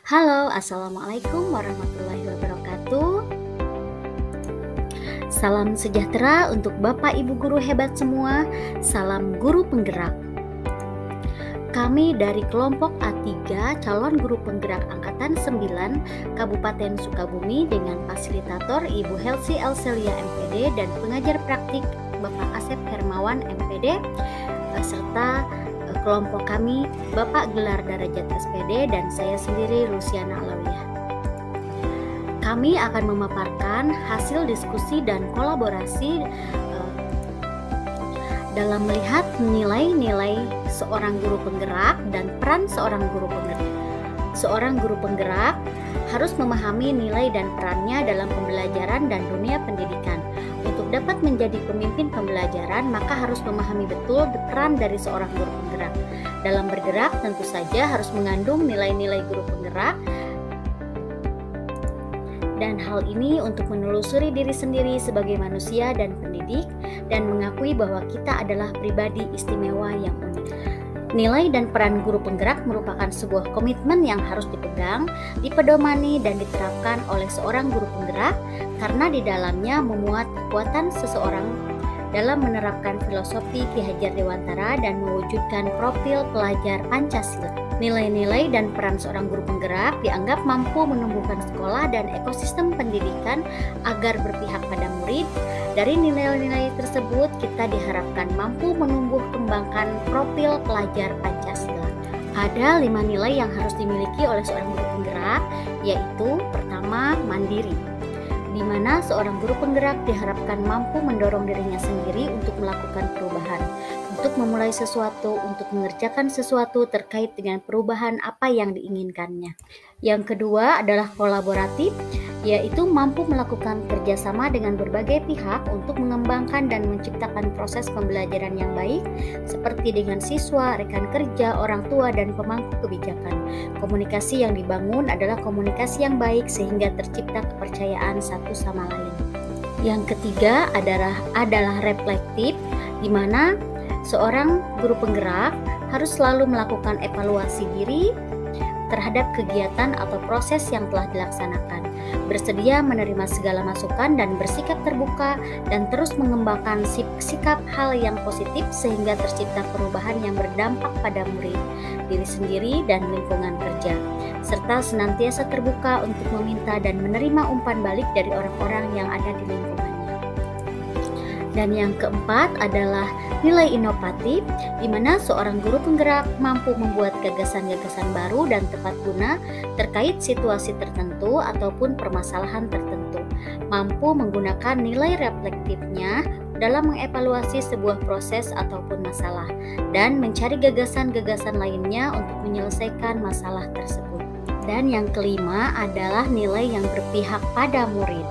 Halo, Assalamualaikum warahmatullahi wabarakatuh. Salam sejahtera untuk Bapak Ibu guru hebat semua. Salam guru penggerak. Kami dari kelompok A3 calon guru penggerak angkatan 9 Kabupaten Sukabumi dengan fasilitator Ibu Helsi Elselia MPD dan pengajar praktik Bapak Asep Hermawan MPD serta kelompok kami Bapak Gelar Darajat SPD dan saya sendiri Luciana Alawiyah. Kami akan memaparkan hasil diskusi dan kolaborasi dalam melihat nilai-nilai seorang guru penggerak dan peran seorang guru penggerak. Seorang guru penggerak harus memahami nilai dan perannya dalam pembelajaran dan dunia pendidikan. Untuk dapat menjadi pemimpin pembelajaran, maka harus memahami betul peran dari seorang guru penggerak. Dalam bergerak tentu saja harus mengandung nilai-nilai guru penggerak. Dan hal ini untuk menelusuri diri sendiri sebagai manusia dan pendidik dan mengakui bahwa kita adalah pribadi istimewa yang unik. Nilai dan peran guru penggerak merupakan sebuah komitmen yang harus dipegang, dipedomani dan diterapkan oleh seorang guru penggerak karena di dalamnya memuat kekuatan seseorang dalam menerapkan filosofi Ki Hajar Dewantara dan mewujudkan profil pelajar Pancasila. Nilai-nilai dan peran seorang guru penggerak dianggap mampu menumbuhkan sekolah dan ekosistem pendidikan agar berpihak pada murid. Dari nilai-nilai tersebut, kita diharapkan mampu menumbuh kembangkan profil pelajar Pancasila. Ada 5 nilai yang harus dimiliki oleh seorang guru penggerak, yaitu pertama, mandiri, di mana seorang guru penggerak diharapkan mampu mendorong dirinya sendiri untuk melakukan perubahan, untuk memulai sesuatu, untuk mengerjakan sesuatu terkait dengan perubahan apa yang diinginkannya. Yang kedua adalah kolaboratif, yaitu mampu melakukan kerjasama dengan berbagai pihak untuk mengembangkan dan menciptakan proses pembelajaran yang baik, seperti dengan siswa, rekan kerja, orang tua, dan pemangku kebijakan. Komunikasi yang dibangun adalah komunikasi yang baik sehingga tercipta kepercayaan satu sama lain. Yang ketiga adalah reflektif, di mana seorang guru penggerak harus selalu melakukan evaluasi diri terhadap kegiatan atau proses yang telah dilaksanakan, bersedia menerima segala masukan dan bersikap terbuka dan terus mengembangkan sikap hal yang positif sehingga tercipta perubahan yang berdampak pada murid, diri sendiri dan lingkungan kerja, serta senantiasa terbuka untuk meminta dan menerima umpan balik dari orang-orang yang ada di lingkungannya. Dan yang keempat adalah nilai inovatif, di mana seorang guru penggerak mampu membuat gagasan-gagasan baru dan tepat guna terkait situasi tertentu ataupun permasalahan tertentu, mampu menggunakan nilai reflektifnya dalam mengevaluasi sebuah proses ataupun masalah, dan mencari gagasan-gagasan lainnya untuk menyelesaikan masalah tersebut. Dan yang kelima adalah nilai yang berpihak pada murid,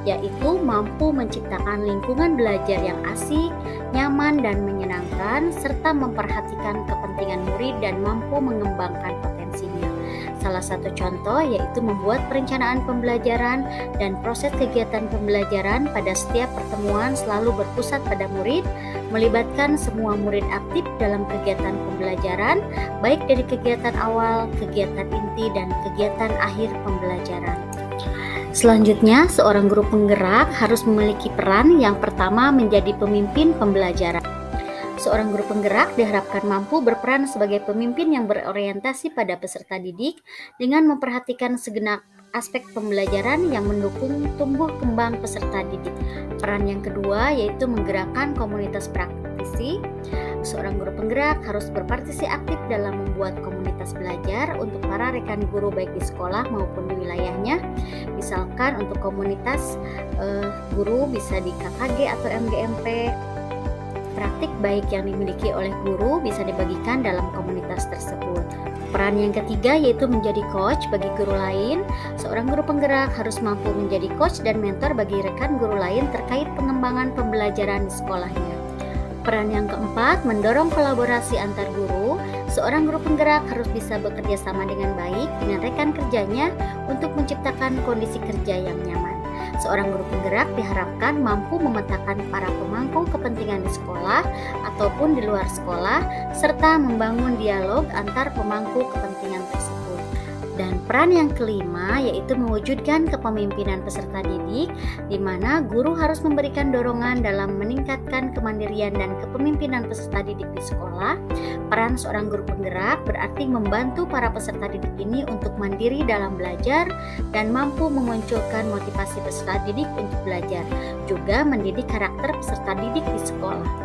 yaitu mampu menciptakan lingkungan belajar yang asik, nyaman, dan menyenangkan, serta memperhatikan kepentingan murid dan mampu mengembangkan potensinya. Salah satu contoh yaitu membuat perencanaan pembelajaran dan proses kegiatan pembelajaran pada setiap pertemuan selalu berpusat pada murid, melibatkan semua murid aktif dalam kegiatan pembelajaran, baik dari kegiatan awal, kegiatan inti, dan kegiatan akhir pembelajaran. Selanjutnya, seorang guru penggerak harus memiliki peran yang pertama menjadi pemimpin pembelajaran. Seorang guru penggerak diharapkan mampu berperan sebagai pemimpin yang berorientasi pada peserta didik dengan memperhatikan segenap aspek pembelajaran yang mendukung tumbuh kembang peserta didik. Peran yang kedua yaitu menggerakkan komunitas praktisi. Seorang guru penggerak harus berpartisipasi aktif dalam membuat komunitas belajar untuk para rekan guru baik di sekolah maupun di wilayahnya. Misalkan untuk komunitas guru bisa di KKG atau MGMP. Praktik baik yang dimiliki oleh guru bisa dibagikan dalam komunitas tersebut. Peran yang ketiga yaitu menjadi coach bagi guru lain. Seorang guru penggerak harus mampu menjadi coach dan mentor bagi rekan guru lain terkait pengembangan pembelajaran di sekolahnya. Peran yang keempat, mendorong kolaborasi antar guru. Seorang guru penggerak harus bisa bekerja sama dengan baik dengan rekan kerjanya untuk menciptakan kondisi kerja yang nyaman. Seorang guru penggerak diharapkan mampu memetakan para pemangku kepentingan di sekolah ataupun di luar sekolah, serta membangun dialog antar pemangku kepentingan tersebut. Dan peran yang kelima yaitu mewujudkan kepemimpinan peserta didik, di mana guru harus memberikan dorongan dalam meningkatkan kemandirian dan kepemimpinan peserta didik di sekolah. Peran seorang guru penggerak berarti membantu para peserta didik ini untuk mandiri dalam belajar dan mampu memunculkan motivasi peserta didik untuk belajar, juga mendidik karakter peserta didik di sekolah.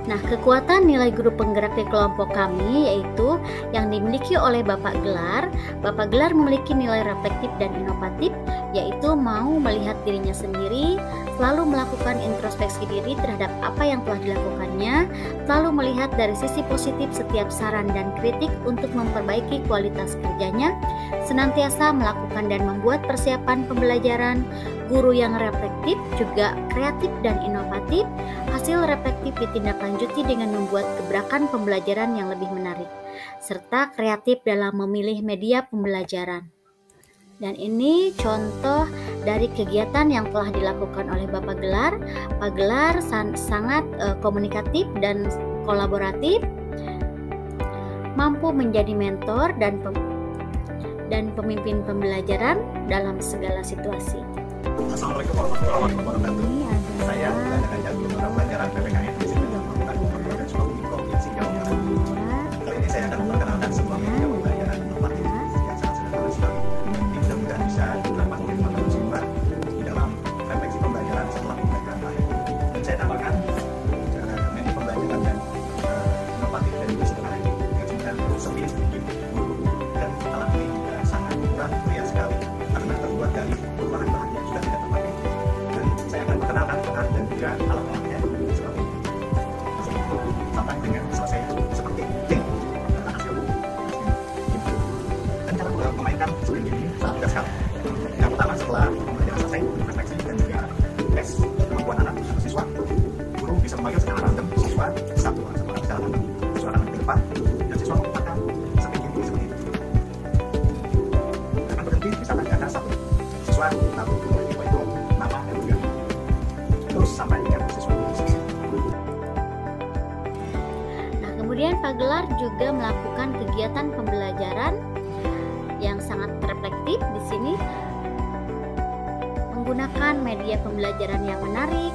Nah, kekuatan nilai guru penggerak di kelompok kami yaitu yang dimiliki oleh Bapak Gelar. Bapak Gelar memiliki nilai reflektif dan inovatif, yaitu mau melihat dirinya sendiri, selalu melakukan introspeksi diri terhadap apa yang telah dilakukannya, selalu melihat dari sisi positif setiap saran dan kritik untuk memperbaiki kualitas kerjanya, senantiasa melakukan dan membuat persiapan pembelajaran. Guru yang reflektif juga kreatif dan inovatif. Hasil reflektif ditindaklanjuti dengan membuat gebrakan pembelajaran yang lebih menarik, serta kreatif dalam memilih media pembelajaran. Dan ini contoh dari kegiatan yang telah dilakukan oleh Bapak Gelar. Pak Gelar sangat komunikatif dan kolaboratif, mampu menjadi mentor dan pemimpin pembelajaran dalam segala situasi. Assalamualaikum warahmatullahi wabarakatuh. Saya Belanda Ganjar, guru mata pelajaran PPKN di Institut Pendidikan Kabupaten Sukabumi, Provinsi Jawa Barat. Kali ini saya akan memperkenalkan sebuah media pembelajaran inovatif yang sangat sederhana sekali. Mudah-mudahan bisa dapat bermanfaat di dalam refleksi pembelajaran setelah pembelajaran akhir. Dan saya tambahkan media pembelajaran dan inovatif dan juga sederhana ini juga sepi sedikit dan alat ini juga sangat murah meriah sekali karena terbuat dari bahan-bahan yang sudah tidak terpakai. Dan saya akan perkenalkan bahan dan juga alat-alatnya seperti ini. Sampai dengan selesai seperti ini. Hasil dan cara memainkan seperti ini sangat mudah sekali. Yang pertama, setelah pembelajaran selesai, refleksi dan juga tes kemampuan anak atau siswa, guru bisa memanggil secara random siswa satu orang secara random, siswa anak di depan, dan siswa mengatakan seperti ini seperti itu. Akan berhenti misalkan di atas satu siswa lalu itu nama dan juga terus sampai dengan siswa selesai. Nah, kemudian Pak Gelar juga melakukan kegiatan pembelajaran yang sangat reflektif di sini, menggunakan media pembelajaran yang menarik,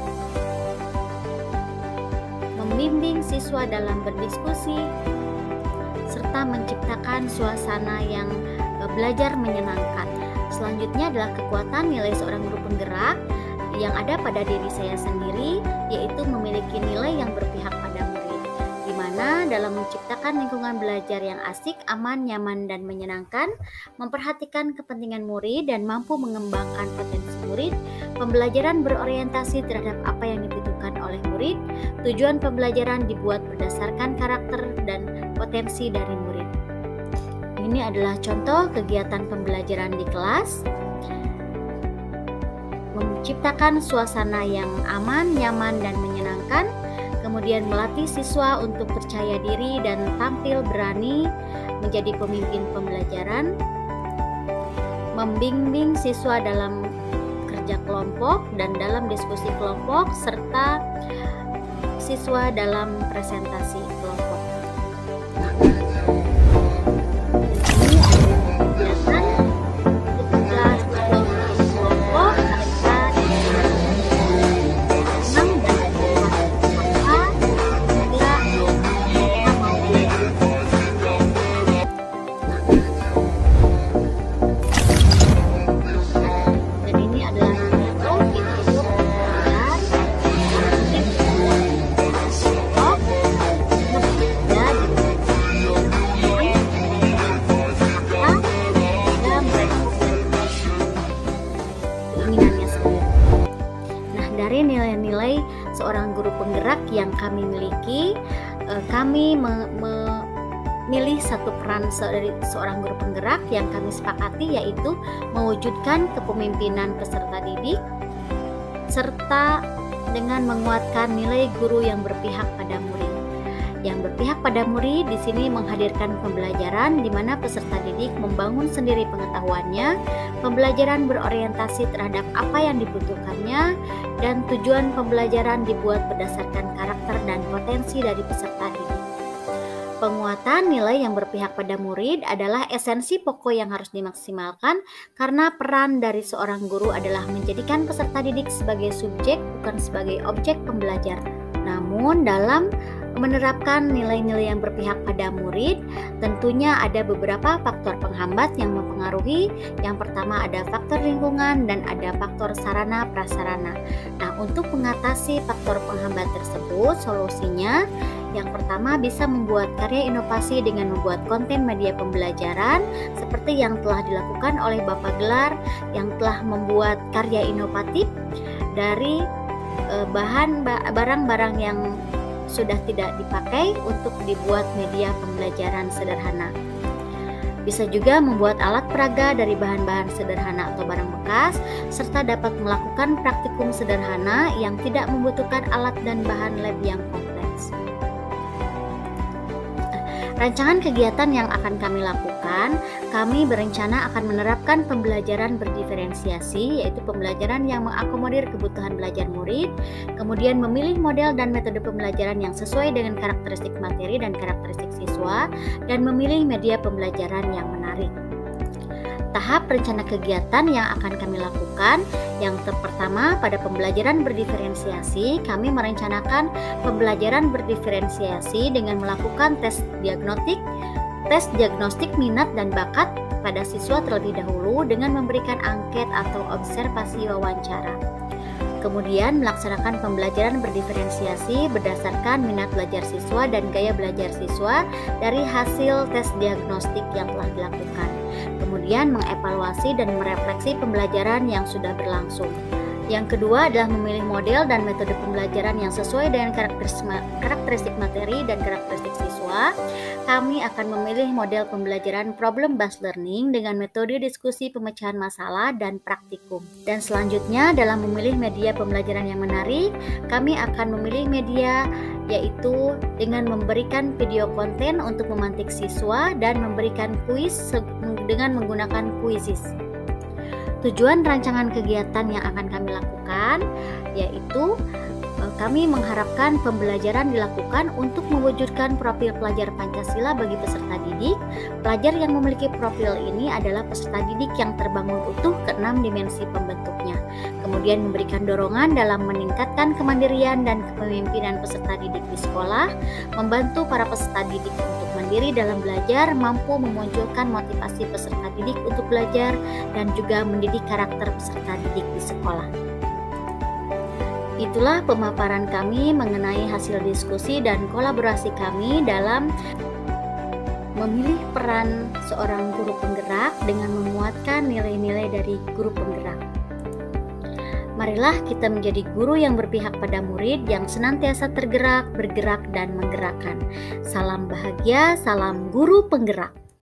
membimbing siswa dalam berdiskusi, serta menciptakan suasana yang belajar menyenangkan. Selanjutnya adalah kekuatan nilai seorang guru penggerak yang ada pada diri saya sendiri, yaitu memiliki nilai yang berpihak pada murid, di mana dalam menciptakan lingkungan belajar yang asik, aman, nyaman, dan menyenangkan, memperhatikan kepentingan murid dan mampu mengembangkan potensi murid, pembelajaran berorientasi terhadap apa yang dibutuhkan oleh murid, tujuan pembelajaran dibuat berdasarkan karakter dan potensi dari murid. Ini adalah contoh kegiatan pembelajaran di kelas, menciptakan suasana yang aman, nyaman, dan menyenangkan, kemudian melatih siswa untuk percaya diri dan tampil berani menjadi pemimpin pembelajaran, membimbing siswa dalam kerja kelompok dan dalam diskusi kelompok, serta siswa dalam presentasi kelompok. Nilai-nilai seorang guru penggerak yang kami miliki, kami memilih satu peran dari seorang guru penggerak yang kami sepakati, yaitu mewujudkan kepemimpinan peserta didik serta dengan menguatkan nilai guru yang berpihak pada murid. Yang berpihak pada murid di sini menghadirkan pembelajaran di mana peserta didik membangun sendiri pengetahuannya, pembelajaran berorientasi terhadap apa yang dibutuhkannya, dan tujuan pembelajaran dibuat berdasarkan karakter dan potensi dari peserta didik. Penguatan nilai yang berpihak pada murid adalah esensi pokok yang harus dimaksimalkan karena peran dari seorang guru adalah menjadikan peserta didik sebagai subjek bukan sebagai objek pembelajar. Namun dalam menerapkan nilai-nilai yang berpihak pada murid, tentunya ada beberapa faktor penghambat yang mempengaruhi. Yang pertama ada faktor lingkungan dan ada faktor sarana prasarana. Nah, untuk mengatasi faktor penghambat tersebut, solusinya yang pertama bisa membuat karya inovasi dengan membuat konten media pembelajaran seperti yang telah dilakukan oleh Bapak Gelar yang telah membuat karya inovatif dari barang-barang yang sudah tidak dipakai untuk dibuat media pembelajaran sederhana. Bisa juga membuat alat peraga dari bahan-bahan sederhana atau barang bekas, serta dapat melakukan praktikum sederhana yang tidak membutuhkan alat dan bahan lab yang kompleks. Rancangan kegiatan yang akan kami lakukan, kami berencana akan menerapkan pembelajaran berdiferensiasi, yaitu pembelajaran yang mengakomodir kebutuhan belajar murid, kemudian memilih model dan metode pembelajaran yang sesuai dengan karakteristik materi dan karakteristik siswa, dan memilih media pembelajaran yang menarik. Tahap rencana kegiatan yang akan kami lakukan, yang pertama pada pembelajaran berdiferensiasi, kami merencanakan pembelajaran berdiferensiasi dengan melakukan tes diagnostik minat dan bakat pada siswa terlebih dahulu dengan memberikan angket atau observasi wawancara. Kemudian melaksanakan pembelajaran berdiferensiasi berdasarkan minat belajar siswa dan gaya belajar siswa dari hasil tes diagnostik yang telah dilakukan. Kemudian mengevaluasi dan merefleksi pembelajaran yang sudah berlangsung. Yang kedua adalah memilih model dan metode pembelajaran yang sesuai dengan karakteristik materi dan karakteristik siswa. Kami akan memilih model pembelajaran problem based learning dengan metode diskusi pemecahan masalah dan praktikum. Dan selanjutnya dalam memilih media pembelajaran yang menarik, kami akan memilih media yaitu dengan memberikan video konten untuk memantik siswa dan memberikan kuis dengan menggunakan Quizizz. Tujuan rancangan kegiatan yang akan kami lakukan yaitu kami mengharapkan pembelajaran dilakukan untuk mewujudkan profil pelajar Pancasila bagi peserta didik. Pelajar yang memiliki profil ini adalah peserta didik yang terbangun utuh ke-6 dimensi pembentuknya. Kemudian memberikan dorongan dalam meningkatkan kemandirian dan kepemimpinan peserta didik di sekolah, membantu para peserta didik untuk mandiri dalam belajar, mampu memunculkan motivasi peserta didik untuk belajar, dan juga mendidik karakter peserta didik di sekolah. Itulah pemaparan kami mengenai hasil diskusi dan kolaborasi kami dalam memilih peran seorang guru penggerak dengan memuatkan nilai-nilai dari guru penggerak. Marilah kita menjadi guru yang berpihak pada murid yang senantiasa tergerak, bergerak, dan menggerakkan. Salam bahagia, salam guru penggerak.